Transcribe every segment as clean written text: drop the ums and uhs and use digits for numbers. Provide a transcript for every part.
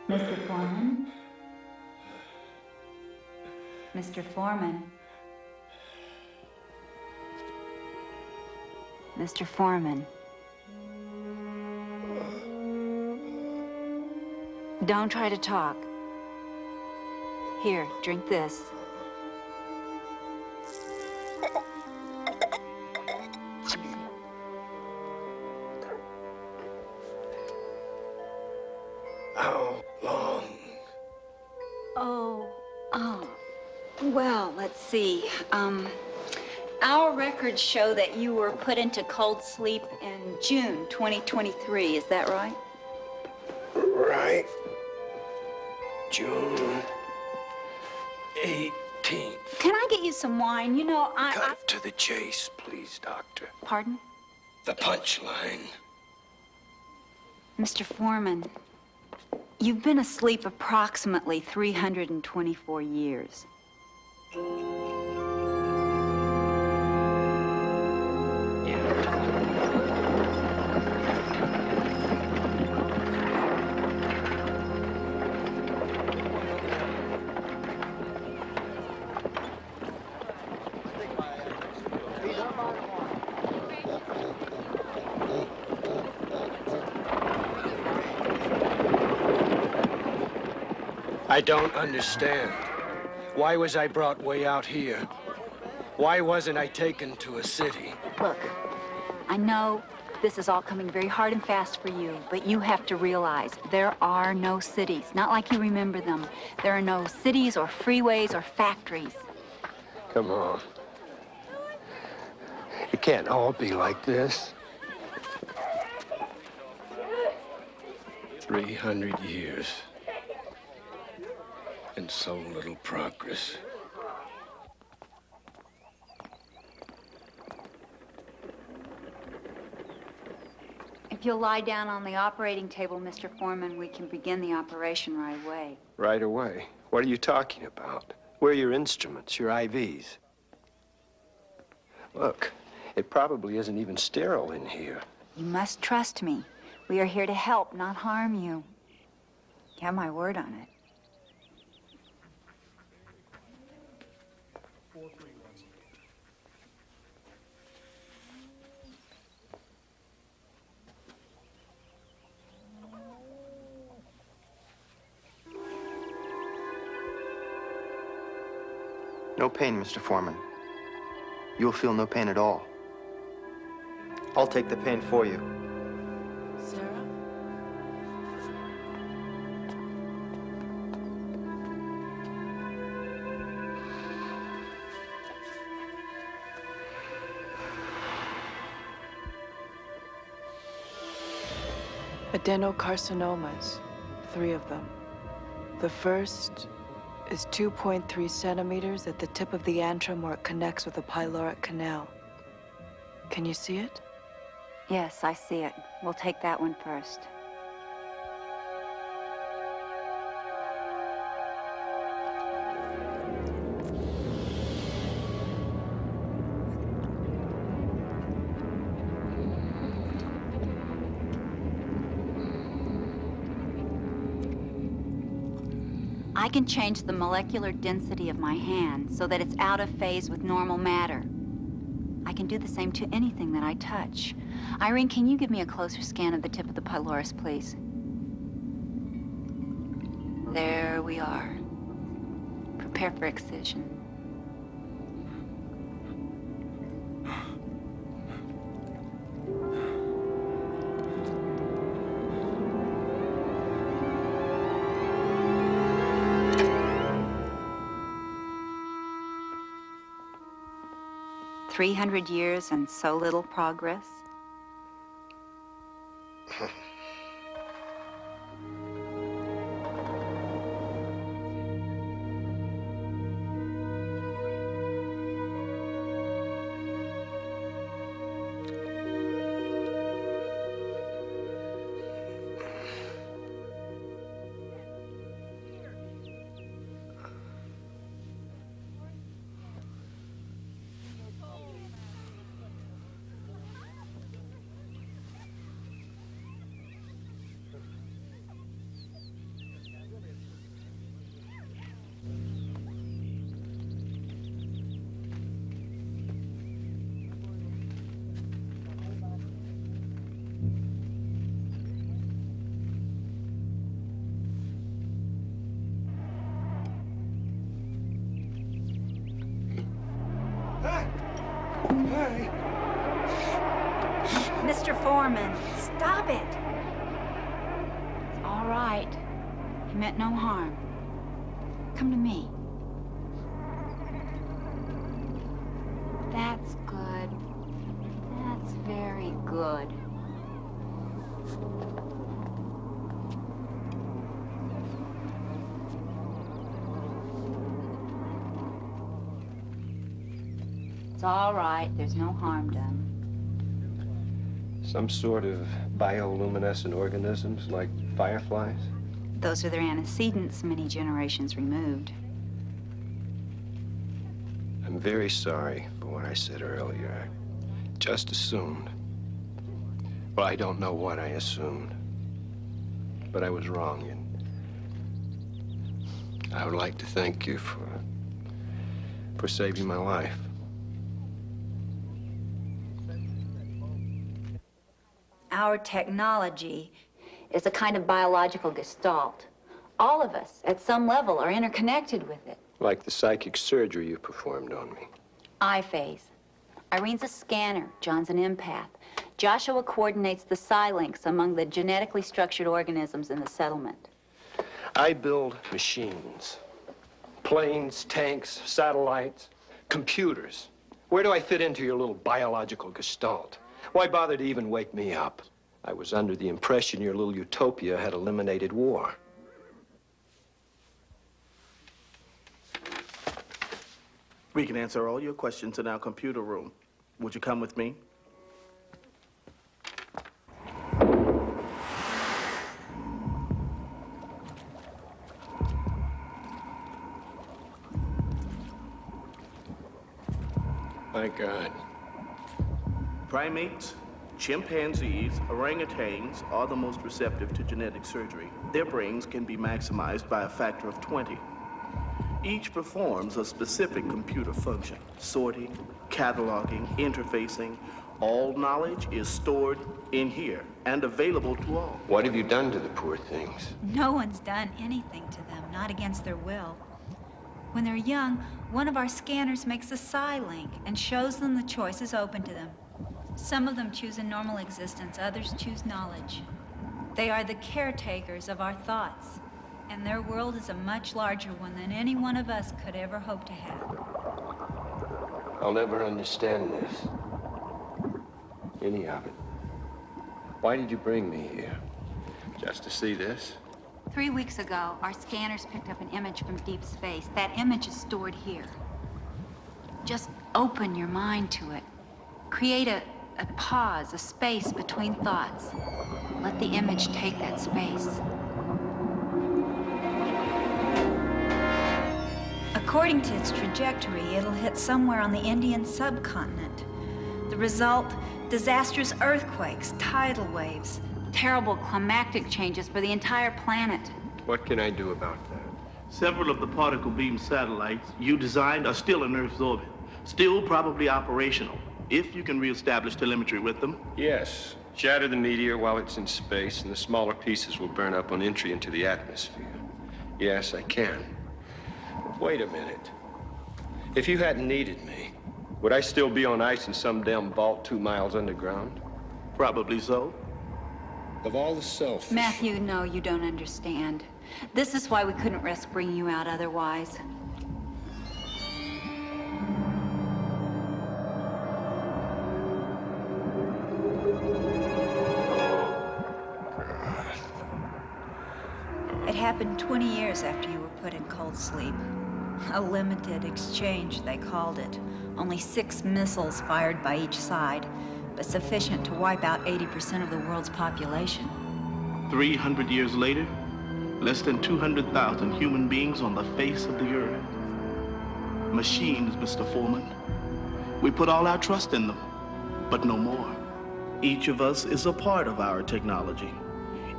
Mr. Foreman? Mr. Foreman? Mr. Foreman? Don't try to talk. Here, drink this. How long? Well, let's see. Our records show that you were put into cold sleep in June 2023. Is that right? Right. June 18th. Can I get you some wine? You know, Cut to the chase, please, Doctor. Pardon? The punchline. Mr. Foreman, you've been asleep approximately 324 years. I don't understand. Why was I brought way out here? Why wasn't I taken to a city? Look, I know this is all coming very hard and fast for you, but you have to realize there are no cities, not like you remember them. There are no cities or freeways or factories. Come on. It can't all be like this. 300 years. And so little progress. If you'll lie down on the operating table, Mr. Foreman, we can begin the operation right away. Right away? What are you talking about? Where are your instruments, your IVs? Look, it probably isn't even sterile in here. You must trust me. We are here to help, not harm you. You have my word on it. No pain, Mr. Foreman. You'll feel no pain at all. I'll take the pain for you. Sarah? Adenocarcinomas, 3 of them. The first is 2.3 centimeters at the tip of the antrum where it connects with the pyloric canal. Can you see it? Yes, I see it. We'll take that one first. I can change the molecular density of my hand so that it's out of phase with normal matter. I can do the same to anything that I touch. Irene, can you give me a closer scan of the tip of the pylorus, please? There we are. Prepare for excision. "300 years and so little progress." Foreman, stop it. It's all right. He meant no harm. Come to me. That's good. That's very good. It's all right. There's no harm done. Some sort of bioluminescent organisms like fireflies? Those are their antecedents many generations removed. I'm very sorry for what I said earlier. I just assumed. Well, I don't know what I assumed. But I was wrong, and I would like to thank you for saving my life. Our technology is a kind of biological gestalt. All of us, at some level, are interconnected with it. Like the psychic surgery you performed on me. I phase. Irene's a scanner. John's an empath. Joshua coordinates the psi links among the genetically structured organisms in the settlement. I build machines. Planes, tanks, satellites, computers. Where do I fit into your little biological gestalt? Why bother to even wake me up? I was under the impression your little utopia had eliminated war. We can answer all your questions in our computer room. Would you come with me? My God. Primates, chimpanzees, orangutans are the most receptive to genetic surgery. Their brains can be maximized by a factor of 20. Each performs a specific computer function: sorting, cataloging, interfacing. All knowledge is stored in here and available to all. What have you done to the poor things? No one's done anything to them, not against their will. When they're young, one of our scanners makes a psi link and shows them the choices open to them. Some of them choose a normal existence, others choose knowledge. They are the caretakers of our thoughts, and their world is a much larger one than any one of us could ever hope to have. I'll never understand this. Any of it. Why did you bring me here? Just to see this? 3 weeks ago, our scanners picked up an image from deep space. That image is stored here. Just open your mind to it. Create a pause, a space between thoughts. Let the image take that space. According to its trajectory, it'll hit somewhere on the Indian subcontinent. The result, disastrous earthquakes, tidal waves. Terrible climactic changes for the entire planet. What can I do about that? Several of the particle beam satellites you designed are still in Earth's orbit, still probably operational, if you can reestablish telemetry with them. Yes. Shatter the meteor while it's in space, and the smaller pieces will burn up on entry into the atmosphere. Yes, I can. But wait a minute. If you hadn't needed me, would I still be on ice in some damn vault 2 miles underground? Probably so. Of all the selfish... Matthew, no, you don't understand. This is why we couldn't risk bringing you out otherwise. It happened 20 years after you were put in cold sleep. A limited exchange, they called it. Only 6 missiles fired by each side, but sufficient to wipe out 80% of the world's population. 300 years later, less than 200,000 human beings on the face of the earth. Machines, Mr. Foreman. We put all our trust in them, but no more. Each of us is a part of our technology.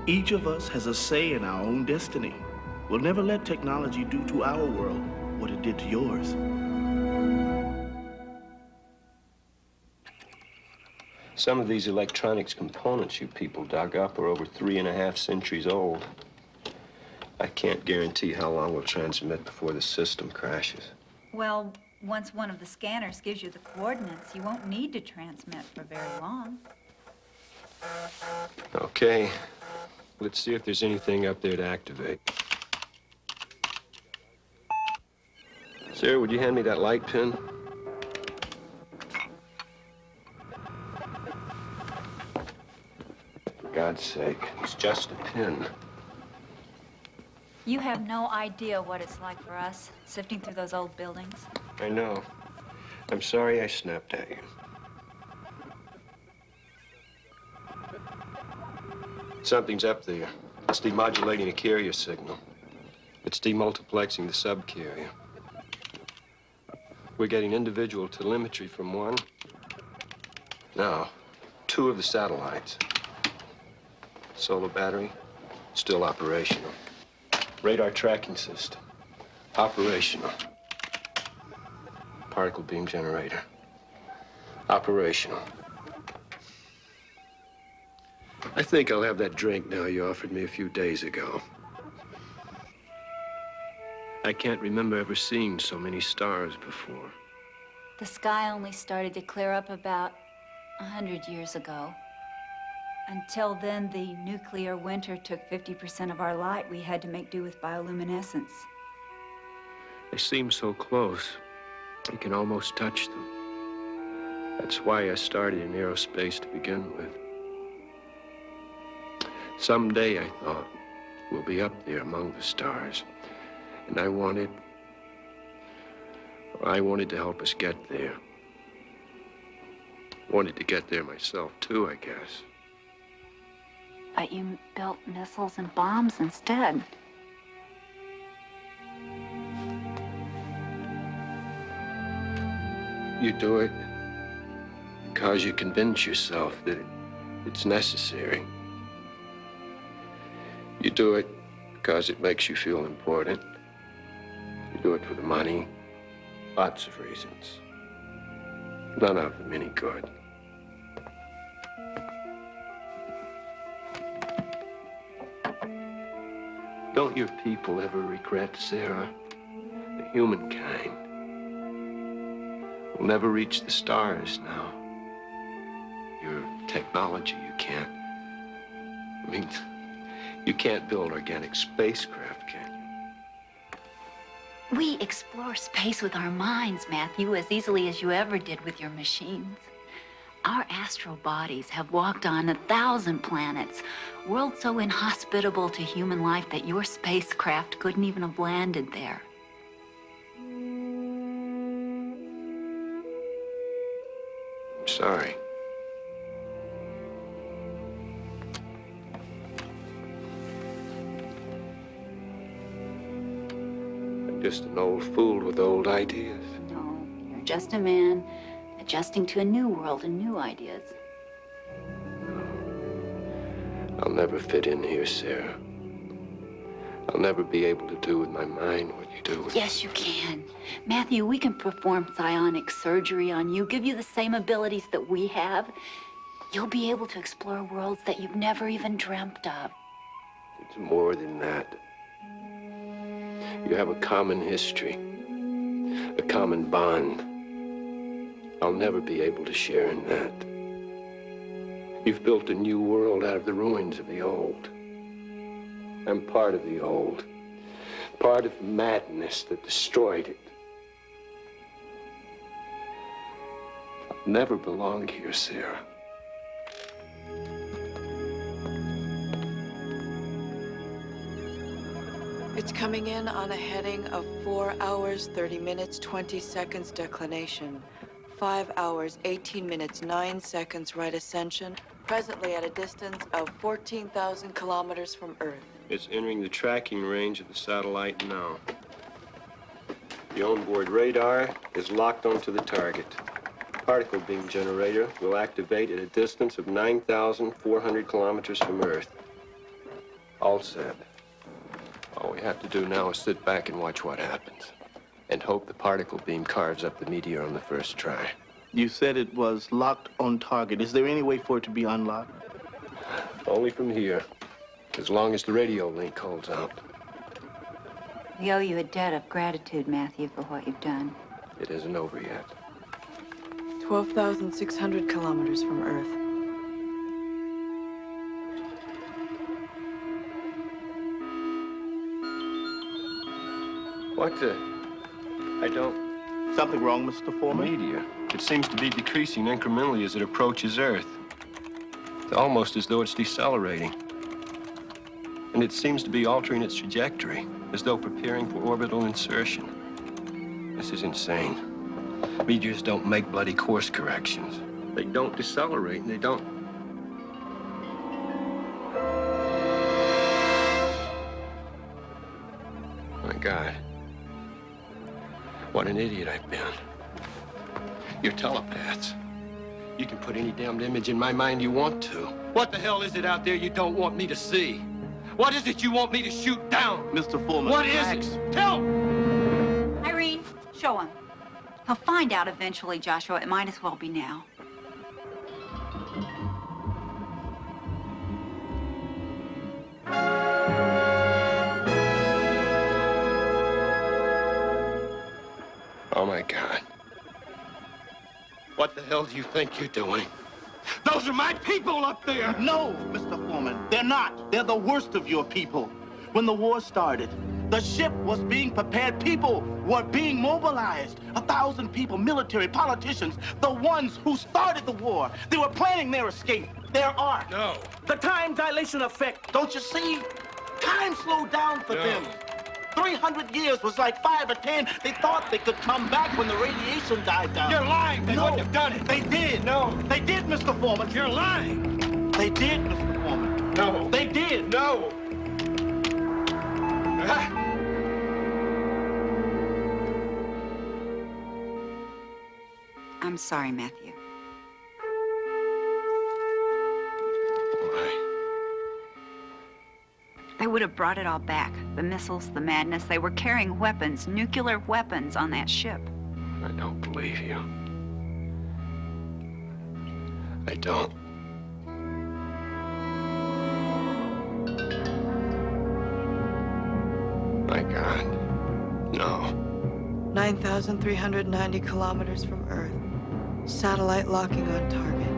Each of us has a say in our own destiny. We'll never let technology do to our world what it did to yours. Some of these electronics components you people dug up are over 3.5 centuries old. I can't guarantee how long we'll transmit before the system crashes. Well, once one of the scanners gives you the coordinates, you won't need to transmit for very long. Okay. Let's see if there's anything up there to activate. Sarah, would you hand me that light pin? For God's sake, it's just a pin. You have no idea what it's like for us, sifting through those old buildings. I know. I'm sorry I snapped at you. Something's up there. It's demodulating a carrier signal. It's demultiplexing the subcarrier. We're getting individual telemetry from one. Now, 2 of the satellites. Solar battery, still operational. Radar tracking system, operational. Particle beam generator, operational. I think I'll have that drink now you offered me a few days ago. I can't remember ever seeing so many stars before. The sky only started to clear up about 100 years ago. Until then, the nuclear winter took 50% of our light. We had to make do with bioluminescence. They seem so close. You can almost touch them. That's why I started in aerospace to begin with. Someday, I thought, we'll be up there among the stars. And I wanted to help us get there. Wanted to get there myself, too, I guess. But you built missiles and bombs instead. You do it because you convince yourself that it's necessary. You do it because it makes you feel important. You do it for the money. Lots of reasons. None of them any good. Don't your people ever regret, Sarah? The humankind will never reach the stars now. Your technology, you can't. I mean, you can't build organic spacecraft, can you? We explore space with our minds, Matthew, as easily as you ever did with your machines. Our astral bodies have walked on 1,000 planets, worlds so inhospitable to human life that your spacecraft couldn't even have landed there. I'm sorry. I'm just an old fool with old ideas. No, you're just a man adjusting to a new world and new ideas. I'll never fit in here, Sarah. I'll never be able to do with my mind what you do with... Yes, you can. Matthew, we can perform psionic surgery on you, give you the same abilities that we have. You'll be able to explore worlds that you've never even dreamt of. It's more than that. You have a common history, a common bond. I'll never be able to share in that. You've built a new world out of the ruins of the old. I'm part of the old, part of the madness that destroyed it. I'll never belong here, Sarah. It's coming in on a heading of 4 hours, 30 minutes, 20 seconds declination. 5 hours, 18 minutes, 9 seconds right ascension. Presently at a distance of 14,000 kilometers from Earth. It's entering the tracking range of the satellite now. The onboard radar is locked onto the target. Particle beam generator will activate at a distance of 9,400 kilometers from Earth. All set. All we have to do now is sit back and watch what happens. And hope the particle beam carves up the meteor on the first try. You said it was locked on target. Is there any way for it to be unlocked? Only from here, as long as the radio link holds out. We owe you a debt of gratitude, Matthew, for what you've done. It isn't over yet. 12,600 kilometers from Earth. What the? I don't... Something wrong, Mr. Foreman? Meteor. It seems to be decreasing incrementally as it approaches Earth. It's almost as though it's decelerating. And it seems to be altering its trajectory, as though preparing for orbital insertion. This is insane. Meteors don't make bloody course corrections. They don't decelerate, and they don't... My God. What an idiot I've been. You're telepaths. You can put any damned image in my mind you want to. What the hell is it out there you don't want me to see? What is it you want me to shoot down? Mr. Foreman, What relax. is it? Tell me! Irene, show him. He'll find out eventually, Joshua. It might as well be now. Oh, my God. What the hell do you think you're doing? Those are my people up there! No, Mr. Foreman, they're not. They're the worst of your people. When the war started, the ship was being prepared. People were being mobilized. 1,000 people, military, politicians, the ones who started the war. They were planning their escape, their arc. No. The time dilation effect, don't you see? Time slowed down for No. them. 300 years was like 5 or 10. They thought they could come back when the radiation died down. You're lying. They No, wouldn't have done it. They did. No. They did, Mr. Foreman. You're lying. They did, Mr. Foreman. No. They did. No. Ah. I'm sorry, Matthew. Why? They would have brought it all back. The missiles, the madness. They were carrying weapons, nuclear weapons on that ship. I don't believe you. I don't. My God. No. 9,390 kilometers from Earth. Satellite locking on target.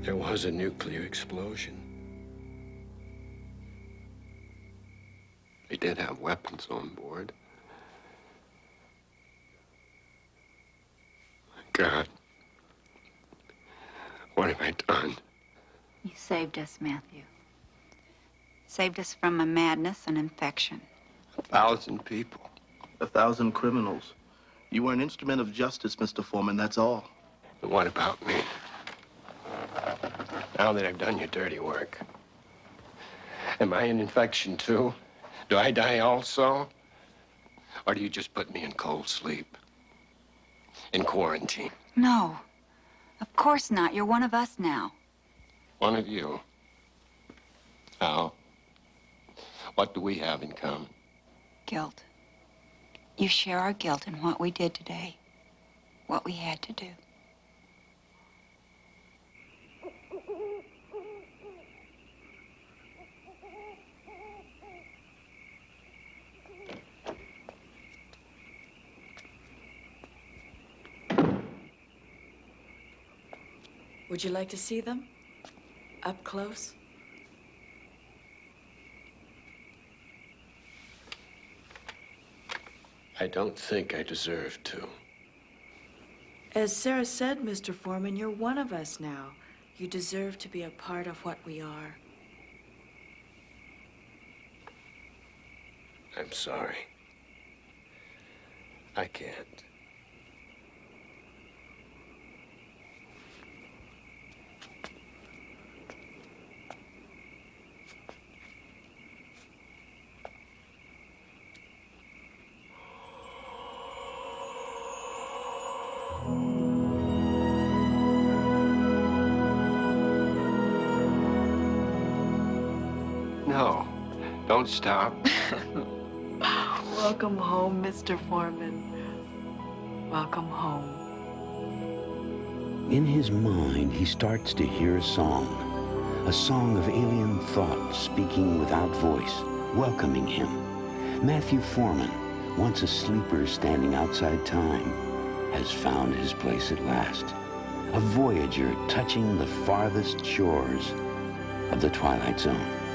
There was a nuclear explosion. They did have weapons on board. My God. What have I done? You saved us, Matthew. Saved us from a madness and infection. 1,000 people. 1,000 criminals. You were an instrument of justice, Mr. Foreman, that's all. But what about me? Now that I've done your dirty work, am I an infection too? Do I die also? Or do you just put me in cold sleep? In quarantine? No, of course not. You're one of us now. One of you. How? What do we have in common? Guilt. You share our guilt in what we did today. What we had to do. Would you like to see them? Up close? I don't think I deserve to. As Sarah said, Mr. Foreman, you're one of us now. You deserve to be a part of what we are. I'm sorry. I can't. No, don't stop. Welcome home, Mr. Foreman. Welcome home. In his mind, he starts to hear a song of alien thought speaking without voice, welcoming him. Matthew Foreman, once a sleeper standing outside time, has found his place at last. A voyager touching the farthest shores of the Twilight Zone.